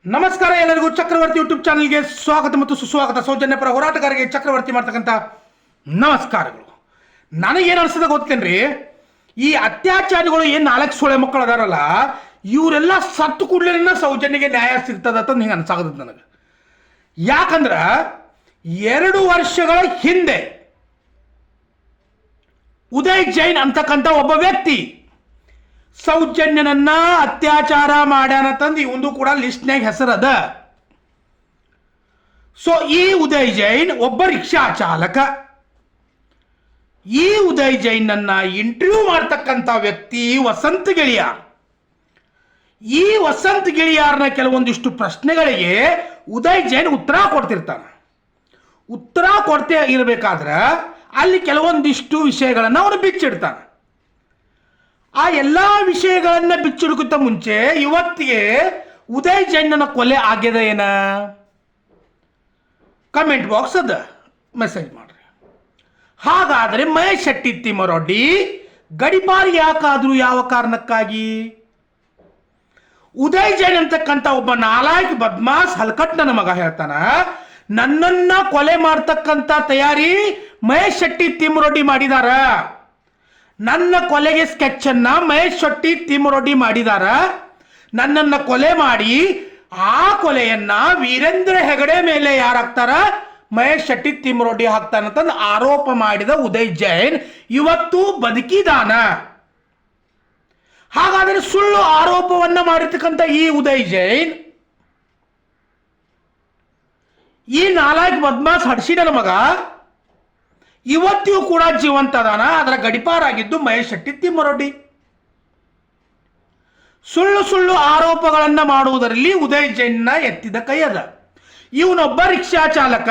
ನಮಸ್ಕಾರ ಎಲ್ಲರಿಗೂ ಚಕ್ರವರ್ತಿ ಯೂಟ್ಯೂಬ್ ಚಾನಲ್ಗೆ ಸ್ವಾಗತ ಮತ್ತು ಸುಸ್ವಾಗತ. ಸೌಜನ್ಯ ಪರ ಹೋರಾಟಗಾರರಿಗೆ ಚಕ್ರವರ್ತಿ ಮಾಡ್ತಕ್ಕಂಥ ನಮಸ್ಕಾರಗಳು. ನನಗೇನು ಅನಿಸ್ತದೆ ಗೊತ್ತೇನ್ರಿ, ಈ ಅತ್ಯಾಚಾರಿಗಳು ಏನು 4 ಸೊಳೆ ಮಕ್ಕಳು ಅದಾರಲ್ಲ, ಇವರೆಲ್ಲ ಸತ್ತು ಕೂಡಲೇ ಸೌಜನ್ಯಗೆ ನ್ಯಾಯ ಸಿಗ್ತದ ಅಂತ ಹಿಂಗೆ ಅನ್ಸಾಗದ ನನಗೆ. ಯಾಕಂದ್ರೆ 2 ವರ್ಷಗಳ ಹಿಂದೆ ಉದಯ್ ಜೈನ್ ಅಂತಕ್ಕಂಥ ಒಬ್ಬ ವ್ಯಕ್ತಿ ಸೌಜನ್ಯನನ್ನ ಅತ್ಯಾಚಾರ ಮಾಡ್ಯಾನ ತಂದು ಇವಂದು ಕೂಡ ಲಿಸ್ಟ್ನಾಗ ಹೆಸರದ. ಸೊ ಈ ಉದಯ್ ಜೈನ್ ಒಬ್ಬ ರಿಕ್ಷಾ ಚಾಲಕ. ಈ ಉದಯ್ ಜೈನ್ ನನ್ನ ಇಂಟರ್ವ್ಯೂ ಮಾಡ್ತಕ್ಕಂಥ ವ್ಯಕ್ತಿ ವಸಂತ ಗೆಳೆಯಾರ್. ಈ ವಸಂತ ಗೆಳೆಯಾರ್ನ ಕೆಲವೊಂದಿಷ್ಟು ಪ್ರಶ್ನೆಗಳಿಗೆ ಉದಯ್ ಜೈನ್ ಉತ್ತರ ಕೊಡ್ತಿರ್ತಾನೆ. ಉತ್ತರ ಕೊಡ್ತೇ ಇರಬೇಕಾದ್ರೆ ಅಲ್ಲಿ ಕೆಲವೊಂದಿಷ್ಟು ವಿಷಯಗಳನ್ನು ಅವನು ಬಿಚ್ಚಿಡ್ತಾನೆ. ಆ ಎಲ್ಲ ವಿಷಯಗಳನ್ನ ಬಿಚ್ಚಿಡುಕ್ಕಿಂತ ಮುಂಚೆ ಇವತ್ತಿಗೆ ಉದಯ್ ಜೈನ್ನ ಕೊಲೆ ಆಗ್ಯದ ಏನ? ಕಮೆಂಟ್ ಬಾಕ್ಸ್ ಅದ, ಮೆಸೇಜ್ ಮಾಡ್ರಿ. ಹಾಗಾದರೆ ಮಹೇಶ್ ಶೆಟ್ಟಿ ತಿಮ್ಮರೊಡ್ಡಿ ಗಡಿಪಾರು ಯಾಕಾದ್ರು? ಯಾವ ಕಾರಣಕ್ಕಾಗಿ? ಉದಯ್ ಜೈನ್ ಅಂತಕ್ಕಂಥ ಒಬ್ಬ ನಾಲಾಯಕ್ ಬದ್ಮಾಸ್ ಹಲ್ಕಟ್ ನನ್ನ ಮಗ ಹೇಳ್ತಾನ, ನನ್ನನ್ನ ಕೊಲೆ ಮಾಡ್ತಕ್ಕಂಥ ತಯಾರಿ ಮಹೇಶ್ ಶೆಟ್ಟಿ ತಿಮ್ಮರೊಡ್ಡಿ ಮಾಡಿದಾರ. ನನ್ನ ಕೊಲೆಗೆ ಸ್ಕೆಚ್ ಅನ್ನ ಮಹೇಶ್ ಶೆಟ್ಟಿ ತಿಮ್ಮರೊಡ್ಡಿ ಮಾಡಿದಾರ. ನನ್ನನ್ನು ಕೊಲೆ ಮಾಡಿ ಆ ಕೊಲೆಯನ್ನ ವೀರೇಂದ್ರ ಹೆಗಡೆ ಮೇಲೆ ಯಾರಾಗ್ತಾರ? ಮಹೇಶ್ ಶೆಟ್ಟಿ ತಿಮ್ಮರೊಡ್ಡಿ ಹಾಕ್ತಾನಂತಂದು ಆರೋಪ ಮಾಡಿದ ಉದಯ್ ಜೈನ್ ಇವತ್ತು ಬದುಕಿದಾನ. ಹಾಗಾದರೆ ಸುಳ್ಳು ಆರೋಪವನ್ನ ಮಾಡಿರ್ತಕ್ಕಂಥ ಈ ಉದಯ್ ಜೈನ್, ಈ ನಾಲ್ಕು ಬದ್ಮಾಸ್ ಹಡ್ಸಿನ ಮಗ ಇವತ್ತಿಗೂ ಕೂಡ ಜೀವಂತ ಅದಾನ. ಅದರ ಗಡಿಪಾರಾಗಿದ್ದು ಮಹೇಶ್ ಶೆಟ್ಟಿ ತಿಮ್ಮರೊಡ್ಡಿ. ಸುಳ್ಳು ಆರೋಪಗಳನ್ನ ಮಾಡುವುದರಲ್ಲಿ ಉದಯ್ ಜೈನ್ನ ಎತ್ತಿದ ಕೈ ಅದ. ಇವನೊಬ್ಬ ರಿಕ್ಷಾ ಚಾಲಕ.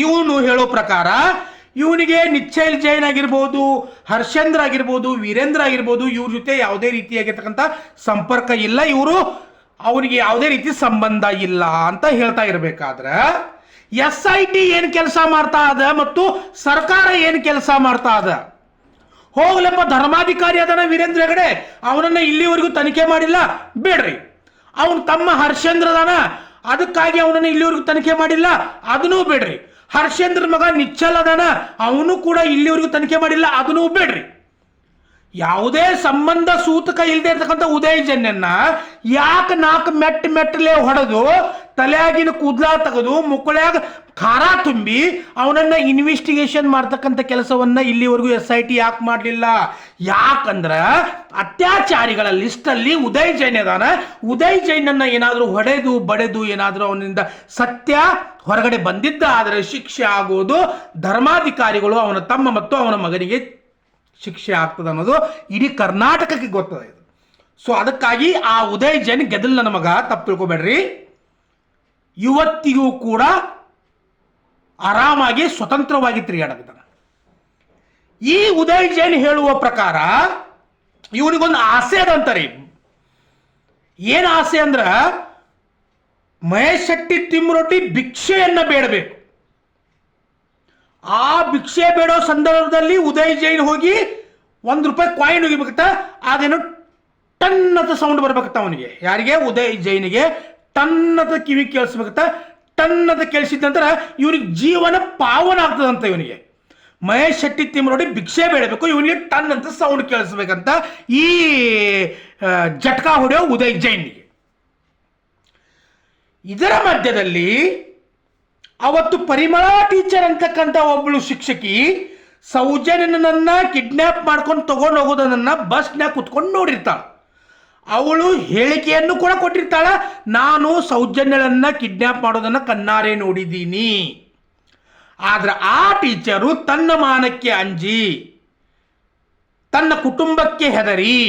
ಇವನು ಹೇಳೋ ಪ್ರಕಾರ ಇವನಿಗೆ ನಿಶ್ಚಲ್ ಜೈನ್ ಆಗಿರ್ಬೋದು, ಹರ್ಷೇಂದ್ರ ಆಗಿರ್ಬೋದು, ವೀರೇಂದ್ರ ಆಗಿರ್ಬೋದು, ಇವ್ರ ಜೊತೆ ಯಾವುದೇ ರೀತಿಯಾಗಿರ್ತಕ್ಕಂಥ ಸಂಪರ್ಕ ಇಲ್ಲ, ಅವನಿಗೆ ಯಾವುದೇ ರೀತಿ ಸಂಬಂಧ ಇಲ್ಲ ಅಂತ ಹೇಳ್ತಾ ಇರಬೇಕಾದ್ರೆ SIT ಏನು ಕೆಲಸ ಮಾಡ್ತಾ ಅದ ಮತ್ತು ಸರ್ಕಾರ ಏನು ಕೆಲಸ ಮಾಡ್ತಾ ಅದ? ಹೋಗ್ಲಪ್ಪ, ಧರ್ಮಾಧಿಕಾರಿ ಅದನ್ನ ವೀರೇಂದ್ರ ಹೆಗಡೆ, ಅವನನ್ನ ಇಲ್ಲಿವರೆಗೂ ತನಿಖೆ ಮಾಡಿಲ್ಲ, ಬೇಡ್ರಿ. ಅವನು ತಮ್ಮ ಹರ್ಷೇಂದ್ರ ಅದಾನ, ಅದಕ್ಕಾಗಿ ಅವನನ್ನ ಇಲ್ಲಿವರೆಗೂ ತನಿಖೆ ಮಾಡಿಲ್ಲ, ಅದನ್ನೂ ಬೇಡ್ರಿ. ಹರ್ಷೇಂದ್ರ ಮಗ ನಿಚ್ಚಲ್ ಅದಾನ, ಅವನು ಕೂಡ ಇಲ್ಲಿವರೆಗೂ ತನಿಖೆ ಮಾಡಿಲ್ಲ, ಅದನ್ನೂ ಬೇಡ್ರಿ. ಯಾವುದೇ ಸಂಬಂಧ ಸೂತಕ ಇಲ್ಲದೆ ಇರ್ತಕ್ಕಂಥ ಉದಯ್ ಜೈನನ್ನ ಯಾಕೆ 4 ಮೆಟ್ಟಲೆ ಹೊಡೆದು ತಲೆಯಾಗಿನ ಕೂದಲ ತೆಗೆದು ಮುಕ್ಕಳ್ಯಾಗ ಖಾರ ತುಂಬಿ ಅವನನ್ನ ಇನ್ವೆಸ್ಟಿಗೇಷನ್ ಮಾಡ್ತಕ್ಕಂಥ ಕೆಲಸವನ್ನ ಇಲ್ಲಿವರೆಗೂ SIT ಯಾಕೆ ಮಾಡಲಿಲ್ಲ? ಯಾಕಂದ್ರ ಅತ್ಯಾಚಾರಿಗಳ ಲಿಸ್ಟ್ ಅಲ್ಲಿ ಉದಯ್ ಜೈನ್ ಅದಾನ. ಉದಯ್ ಜೈನನ್ನ ಏನಾದರೂ ಹೊಡೆದು ಬಡೆದು ಏನಾದರೂ ಅವನಿಂದ ಸತ್ಯ ಹೊರಗಡೆ ಬಂದಿದ್ದ ಆದರೆ ಶಿಕ್ಷೆ ಆಗುವುದು ಧರ್ಮಾಧಿಕಾರಿಗಳು ಅವನ ತಮ್ಮ ಮತ್ತು ಅವನ ಮಗನಿಗೆ ಶಿಕ್ಷೆ ಆಗ್ತದೆ ಅನ್ನೋದು ಇಡೀ ಕರ್ನಾಟಕಕ್ಕೆ ಗೊತ್ತದ ಇದು. ಸೊ ಅದಕ್ಕಾಗಿ ಆ ಉದಯ್ ಜೈನ್ ಗೆದಲ್ ನನ್ನ ಮಗ, ತಪ್ಪು ತಿಳ್ಕೊಬೇಡ್ರಿ. ಇವತ್ತಿಗೂ ಕೂಡ ಆರಾಮಾಗಿ ಸ್ವತಂತ್ರವಾಗಿ ತಿರುಗಾಡಕತ್ತಾನ. ಈ ಉದಯ್ ಜೈನ್ ಹೇಳುವ ಪ್ರಕಾರ ಇವನಿಗೊಂದು ಆಸೆ ಅದಂತಾರೆ. ಏನು ಆಸೆ ಅಂದ್ರ ಮಹೇಶ್ ಶೆಟ್ಟಿ ತಿಮ್ಮರೊಡ್ಡಿ ಭಿಕ್ಷೆಯನ್ನ ಬೇಡಬೇಕು. ಆ ಭಿಕ್ಷೆ ಬೇಡೋ ಸಂದರ್ಭದಲ್ಲಿ ಉದಯ್ ಜೈನ್ ಹೋಗಿ ₹1 ಕಾಯಿನ್ ಹೋಗಿಬೇಕತ್ತ, ಅದೇನು ಟನ್ನದ ಸೌಂಡ್ ಬರ್ಬೇಕತ್ತ ಅವನಿಗೆ. ಯಾರಿಗೆ? ಉದಯ್ ಜೈನಿಗೆ ಟನ್ನದ ಕಿವಿ ಕೇಳಿಸ್ಬೇಕತ್ತ. ಟನ್ನದ ಕೇಳಿಸಿದ ನಂತರ ಇವನಿಗೆ ಜೀವನ ಪಾವನ ಆಗ್ತದಂತ. ಇವನಿಗೆ ಮಹೇಶ್ ಶೆಟ್ಟಿ ತಿಮ್ಮರೊಡ್ಡಿ ಭಿಕ್ಷೆ ಬೇಡಬೇಕು, ಇವನಿಗೆ ಟನ್ ಅಂತ ಸೌಂಡ್ ಕೇಳಿಸ್ಬೇಕಂತ ಈ ಜಟ್ಕಾ ಹೊಡೆಯೋ ಉದಯ್ ಜೈನ್ಗೆ. ಇದರ ಮಧ್ಯದಲ್ಲಿ ಅವತ್ತು ಪರಿಮಳ ಟೀಚರ್ ಅಂತಕ್ಕಂಥ ಒಬ್ಬಳು ಶಿಕ್ಷಕಿ ಸೌಜನ್ಯನನ್ನ ಕಿಡ್ನ್ಯಾಪ್ ಮಾಡ್ಕೊಂಡು ತಗೊಂಡು ಹೋಗೋದನ್ನ ಬಸ್ನ್ಯಾಗ ಕುತ್ಕೊಂಡು ನೋಡಿರ್ತಾಳ. ಅವಳು ಹೇಳಿಕೆಯನ್ನು ಕೂಡ ಕೊಟ್ಟಿರ್ತಾಳ, ನಾನು ಸೌಜನ್ಯಳನ್ನ ಕಿಡ್ನ್ಯಾಪ್ ಮಾಡೋದನ್ನ ಕಣ್ಣಾರೆ ನೋಡಿದ್ದೀನಿ. ಆದ್ರೆ ಆ ಟೀಚರು ತನ್ನ ಮಾನಕ್ಕೆ ಅಂಜಿ, ತನ್ನ ಕುಟುಂಬಕ್ಕೆ ಹೆದರಿ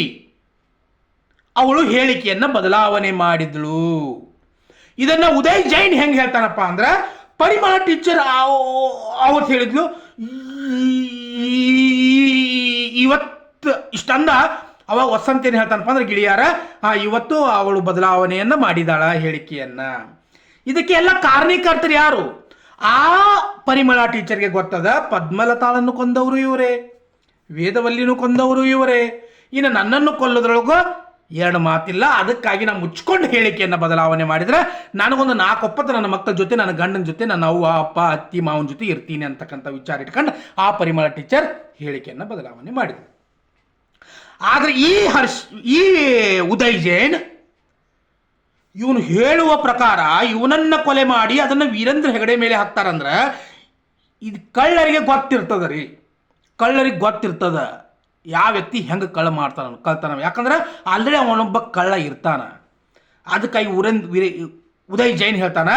ಅವಳು ಹೇಳಿಕೆಯನ್ನ ಬದಲಾವಣೆ ಮಾಡಿದಳು. ಇದನ್ನ ಉದಯ್ ಜೈನ್ ಹೆಂಗೆ ಹೇಳ್ತಾನಪ್ಪ ಅಂದ್ರೆ, ಪರಿಮಳ ಟೀಚರ್ ಅವತ್ತು ಹೇಳಿದ್ಲು, ಇವತ್ತು ಇಷ್ಟಂದ ಅವಾಗ ವಸಂತ ಏನು ಹೇಳ್ತಾನಪ್ಪ ಅಂದ್ರೆ, ಗಿಳಿಯಾರ ಇವತ್ತು ಅವಳು ಬದಲಾವಣೆಯನ್ನ ಮಾಡಿದಾಳ ಹೇಳಿಕೆಯನ್ನ. ಇದಕ್ಕೆ ಎಲ್ಲ ಕಾರಣೀಕರ್ತರು ಯಾರು? ಆ ಪರಿಮಳ ಟೀಚರ್ಗೆ ಗೊತ್ತದ, ಪದ್ಮಲತಾಳನ್ನು ಕೊಂದವರು ಇವರೇ, ವೇದವಲ್ಲಿನೂ ಕೊಂದವರು ಇವರೇ. ಇನ್ನು ನನ್ನನ್ನು ಕೊಲ್ಲೋದ್ರೊಳಗೂ ಎರಡು ಮಾತಿಲ್ಲ. ಅದಕ್ಕಾಗಿ ನಾನು ಮುಚ್ಕೊಂಡು ಹೇಳಿಕೆಯನ್ನು ಬದಲಾವಣೆ ಮಾಡಿದ್ರೆ ನನಗೊಂದು 4 ಒಪ್ಪತ್ತು ನನ್ನ ಮಕ್ಕಳ ಜೊತೆ, ನನ್ನ ಗಂಡನ ಜೊತೆ, ನನ್ನ ಅವ್ವ ಅಪ್ಪ ಅತ್ತಿ ಮಾವನ ಜೊತೆ ಇರ್ತೀನಿ ಅಂತಕ್ಕಂಥ ವಿಚಾರ ಇಟ್ಕೊಂಡು ಆ ಪರಿಮಳ ಟೀಚರ್ ಹೇಳಿಕೆಯನ್ನು ಬದಲಾವಣೆ ಮಾಡಿದ್ರು. ಆದರೆ ಈ ಉದಯ್ ಜೈನ್ ಇವನು ಹೇಳುವ ಪ್ರಕಾರ ಇವನನ್ನ ಕೊಲೆ ಮಾಡಿ ಅದನ್ನು ವೀರೇಂದ್ರ ಹೆಗಡೆ ಮೇಲೆ ಹಾಕ್ತಾರಂದ್ರೆ ಇದು ಕಳ್ಳರಿಗೆ ಗೊತ್ತಿರ್ತದ ರೀ. ಕಳ್ಳರಿಗೆ ಗೊತ್ತಿರ್ತದ ಯಾವ ವ್ಯಕ್ತಿ ಹೆಂಗೆ ಕಳ್ತಾನ. ಯಾಕಂದ್ರೆ ಆಲ್ರೆಡಿ ಅವನೊಬ್ಬ ಕಳ್ಳ ಇರ್ತಾನ. ಅದಕ್ಕಾಗಿ ಉದಯ್ ಜೈನ್ ಹೇಳ್ತಾನ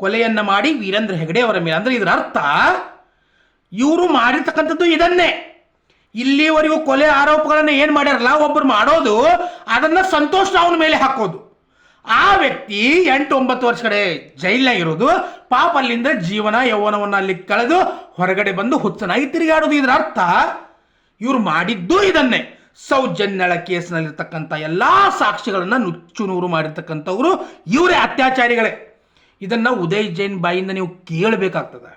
ಕೊಲೆಯನ್ನು ಮಾಡಿ ವೀರೇಂದ್ರ ಹೆಗಡೆ ಅವರ ಮೇಲೆ. ಅಂದ್ರೆ ಇದರ ಅರ್ಥ ಇವರು ಮಾಡಿರ್ತಕ್ಕಂಥದ್ದು ಇದನ್ನೇ. ಇಲ್ಲಿವರೆಗೂ ಕೊಲೆ ಆರೋಪಗಳನ್ನು ಏನು ಮಾಡ್ಯಾರಲ್ಲ ಒಬ್ಬರು ಮಾಡೋದು, ಅದನ್ನು ಸಂತೋಷ್ ಅವನ ಮೇಲೆ ಹಾಕೋದು. ಆ ವ್ಯಕ್ತಿ 8-9 ವರ್ಷ ಕಡೆ ಜೈಲ್ನಾಗ ಇರೋದು, ಪಾಪ ಅಲ್ಲಿಂದ ಜೀವನ ಯೌವನವನ್ನು ಅಲ್ಲಿ ಕಳೆದು ಹೊರಗಡೆ ಬಂದು ಹುಚ್ಚನಾಗಿ ತಿರುಗಾಡೋದು. ಇದರ ಅರ್ಥ ಇವರು ಮಾಡಿದ್ದು ಇದನ್ನೇ. ಸೌಜನ್ಯಳ ಕೇಸ್ನಲ್ಲಿರ್ತಕ್ಕಂಥ ಎಲ್ಲ ಸಾಕ್ಷಿಗಳನ್ನು ನುಚ್ಚು ನೂರು ಮಾಡಿರ್ತಕ್ಕಂಥವ್ರು ಇವರೇ, ಅತ್ಯಾಚಾರಿಗಳೇ. ಇದನ್ನು ಉದಯ್ ಜೈನ್ ಬಾಯಿಂದ ನೀವು ಕೇಳಬೇಕಾಗ್ತದೆ.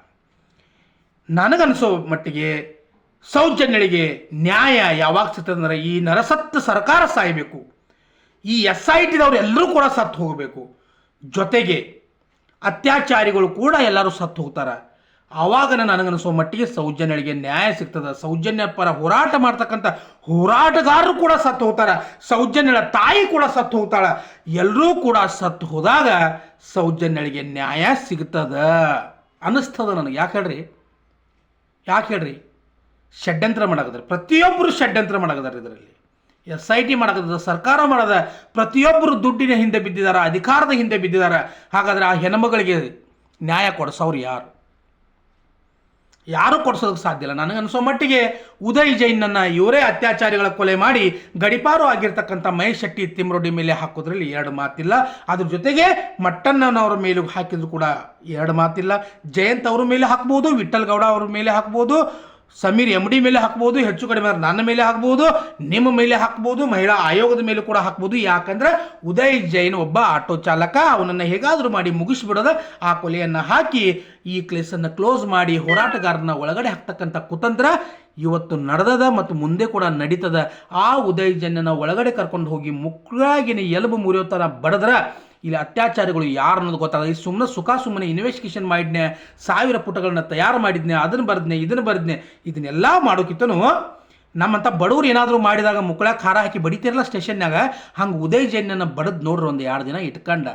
ನನಗನ್ಸೋ ಮಟ್ಟಿಗೆ ಸೌಜನ್ಯಳಿಗೆ ನ್ಯಾಯ ಯಾವಾಗ ಸಿಗ್ತದಂದ್ರೆ ಈ ನರಸತ್ತ ಸರ್ಕಾರ ಸಾಯಬೇಕು, ಈ SITದವ್ರು ಎಲ್ಲರೂ ಕೂಡ ಸತ್ತು ಹೋಗಬೇಕು, ಜೊತೆಗೆ ಅತ್ಯಾಚಾರಿಗಳು ಕೂಡ ಎಲ್ಲರೂ ಸತ್ತು ಹೋಗ್ತಾರೆ. ಆವಾಗ ನನಗನ್ನಿಸೋ ಮಟ್ಟಿಗೆ ಸೌಜನ್ಯಳಿಗೆ ನ್ಯಾಯ ಸಿಗ್ತದೆ. ಸೌಜನ್ಯ ಪರ ಹೋರಾಟ ಮಾಡ್ತಕ್ಕಂಥ ಹೋರಾಟಗಾರರು ಕೂಡ ಸತ್ತು ಹೋಗ್ತಾರೆ, ಸೌಜನ್ಯಳ ತಾಯಿ ಕೂಡ ಸತ್ತು ಹೋಗ್ತಾಳೆ. ಎಲ್ಲರೂ ಕೂಡ ಸತ್ತು ಹೋದಾಗ ಸೌಜನ್ಯಳಿಗೆ ನ್ಯಾಯ ಸಿಗ್ತದ ಅನ್ನಿಸ್ತದ ನನಗೆ. ಯಾಕೆ ಹೇಳ್ರಿ ಷಡ್ಯಂತ್ರ ಮಾಡಾಕದ್ರಿ, ಪ್ರತಿಯೊಬ್ಬರು ಷಡ್ಯಂತ್ರ ಮಾಡಾಕದಾರ. ಇದರಲ್ಲಿ SIT ಮಾಡಾಕದ, ಸರ್ಕಾರ ಮಾಡದ, ಪ್ರತಿಯೊಬ್ಬರು ದುಡ್ಡಿನ ಹಿಂದೆ ಬಿದ್ದಿದ್ದಾರೆ, ಅಧಿಕಾರದ ಹಿಂದೆ ಬಿದ್ದಿದ್ದಾರೆ. ಹಾಗಾದ್ರೆ ಆ ಹೆಣ್ಮಗಳಿಗೆ ನ್ಯಾಯ ಕೊಡಿಸೋರು ಯಾರು ಕೊಡಿಸೋದಕ್ಕೆ ಸಾಧ್ಯ ಇಲ್ಲ. ನನಗನ್ಸೋ ಮಟ್ಟಿಗೆ ಉದಯ್ ಜೈನನ್ನು ಇವರೇ ಅತ್ಯಾಚಾರಿಗಳ ಕೊಲೆ ಮಾಡಿ ಗಡಿಪಾರು ಆಗಿರ್ತಕ್ಕಂಥ ಮಹೇಶ್ ಶೆಟ್ಟಿ ತಿಮ್ರೋಡಿ ಮೇಲೆ ಹಾಕೋದ್ರಲ್ಲಿ ಎರಡು ಮಾತಿಲ್ಲ. ಅದ್ರ ಜೊತೆಗೆ ಮಟ್ಟಣ್ಣನವರ ಮೇಲೂ ಹಾಕಿದ್ರು ಕೂಡ ಎರಡು ಮಾತಿಲ್ಲ. ಜಯಂತ್ ಅವ್ರ ಮೇಲೆ ಹಾಕ್ಬೋದು, ವಿಠಲ್ ಗೌಡ ಅವ್ರ ಮೇಲೆ ಹಾಕ್ಬೋದು, ಸಮೀರ್ MD ಮೇಲೆ ಹಾಕ್ಬೋದು, ಹೆಚ್ಚು ಕಡಿಮೆ ನನ್ನ ಮೇಲೆ ಹಾಕ್ಬೋದು, ನಿಮ್ಮ ಮೇಲೆ ಹಾಕ್ಬೋದು, ಮಹಿಳಾ ಆಯೋಗದ ಮೇಲೆ ಕೂಡ ಹಾಕ್ಬೋದು. ಯಾಕಂದ್ರೆ ಉದಯ್ ಜೈನ್ ಒಬ್ಬ ಆಟೋ ಚಾಲಕ, ಅವನನ್ನು ಹೇಗಾದರೂ ಮಾಡಿ ಮುಗಿಸ್ಬಿಡೋದ, ಆ ಕೊಲೆಯನ್ನು ಹಾಕಿ ಈ ಕೇಸನ್ನು ಕ್ಲೋಸ್ ಮಾಡಿ ಹೋರಾಟಗಾರನ ಒಳಗಡೆ ಹಾಕ್ತಕ್ಕಂಥ ಕುತಂತ್ರ ಇವತ್ತು ನಡೆದದ ಮತ್ತು ಮುಂದೆ ಕೂಡ ನಡೀತದ. ಆ ಉದಯ್ ಜೈನನ್ನು ಒಳಗಡೆ ಕರ್ಕೊಂಡು ಹೋಗಿ ಮುಕ್ಳಾಗಿನ ಎಲುಬು ಮುರಿಯೋ ಥರ ಬಡದ್ರ ಇಲ್ಲಿ ಅತ್ಯಾಚಾರಿಗಳು ಯಾರು ಅನ್ನೋದು ಗೊತ್ತಾಗ. ಸುಮ್ಮನೆ ಇನ್ವೆಸ್ಟಿಗೇಷನ್ ಮಾಡಿದ್ನೆ, 1000 ಪುಟಗಳನ್ನ ತಯಾರು ಮಾಡಿದ್ನೆ, ಅದನ್ನು ಬರೆದ್ನೆ, ಇದನ್ನೆಲ್ಲ ಮಾಡೋಕ್ಕಿಂತನೂ ನಮ್ಮಂಥ ಬಡವರು ಏನಾದರೂ ಮಾಡಿದಾಗ ಮುಕ್ಕಳ ಖಾರ ಹಾಕಿ ಬಡಿತಿರಲ್ಲ ಸ್ಟೇಷನ್ನಾಗ, ಹಂಗೆ ಉದಯ್ ಜೈನನ್ನು ಬಡದು ನೋಡ್ರಿ ಒಂದು 2 ದಿನ ಇಟ್ಕಂಡ.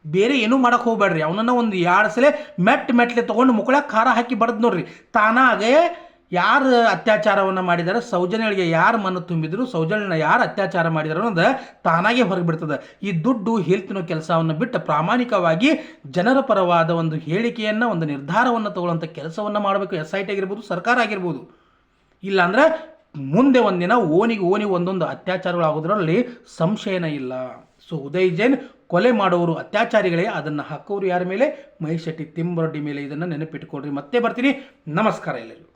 ಬೇರೆ ಏನೂ ಮಾಡೋಕೆ ಹೋಗ್ಬೇಡ್ರಿ, ಅವನನ್ನು ಒಂದು 2 ಸಲ ಮೆಟ್ಲೆ ತೊಗೊಂಡು ಮುಕ್ಕಳ ಖಾರ ಹಾಕಿ ಬಡದು ನೋಡ್ರಿ. ತಾನಾಗೆ ಯಾರು ಅತ್ಯಾಚಾರವನ್ನು ಮಾಡಿದಾರೆ, ಸೌಜನ್ಯಗಳಿಗೆ ಯಾರು ಮಣ್ಣು ತುಂಬಿದ್ರು, ಸೌಜನ್ಯನ ಯಾರು ಅತ್ಯಾಚಾರ ಮಾಡಿದಾರೋ ಅನ್ನೋದು ತಾನಾಗೆ ಹೊರಗೆ ಬಿಡ್ತದೆ. ಈ ದುಡ್ಡು ಹೇಳ್ತಿನೋ ಕೆಲಸವನ್ನು ಬಿಟ್ಟು ಪ್ರಾಮಾಣಿಕವಾಗಿ ಜನರ ಪರವಾದ ಒಂದು ಹೇಳಿಕೆಯನ್ನು, ಒಂದು ನಿರ್ಧಾರವನ್ನು ತಗೊಳ್ಳುವಂಥ ಕೆಲಸವನ್ನು ಮಾಡಬೇಕು. SIT ಆಗಿರ್ಬೋದು, ಸರ್ಕಾರ ಆಗಿರ್ಬೋದು. ಇಲ್ಲಾಂದ್ರೆ ಮುಂದೆ ಒಂದಿನ ಓನಿಗೆ ಒಂದೊಂದು ಅತ್ಯಾಚಾರಗಳಾಗೋದ್ರಲ್ಲಿ ಸಂಶಯನ ಇಲ್ಲ. ಸೊ ಉದಯ್ ಜೈನ್ ಕೊಲೆ ಮಾಡೋರು ಅತ್ಯಾಚಾರಿಗಳೇ, ಅದನ್ನು ಹಾಕೋರು ಯಾರ ಮೇಲೆ? ಮಹೇಶ್ ಶೆಟ್ಟಿ ತಿಮ್ರೋಡಿ ಮೇಲೆ. ಇದನ್ನು ನೆನಪಿಟ್ಕೊಳ್ರಿ. ಮತ್ತೆ ಬರ್ತೀನಿ. ನಮಸ್ಕಾರ ಎಲ್ಲರಿಗೂ.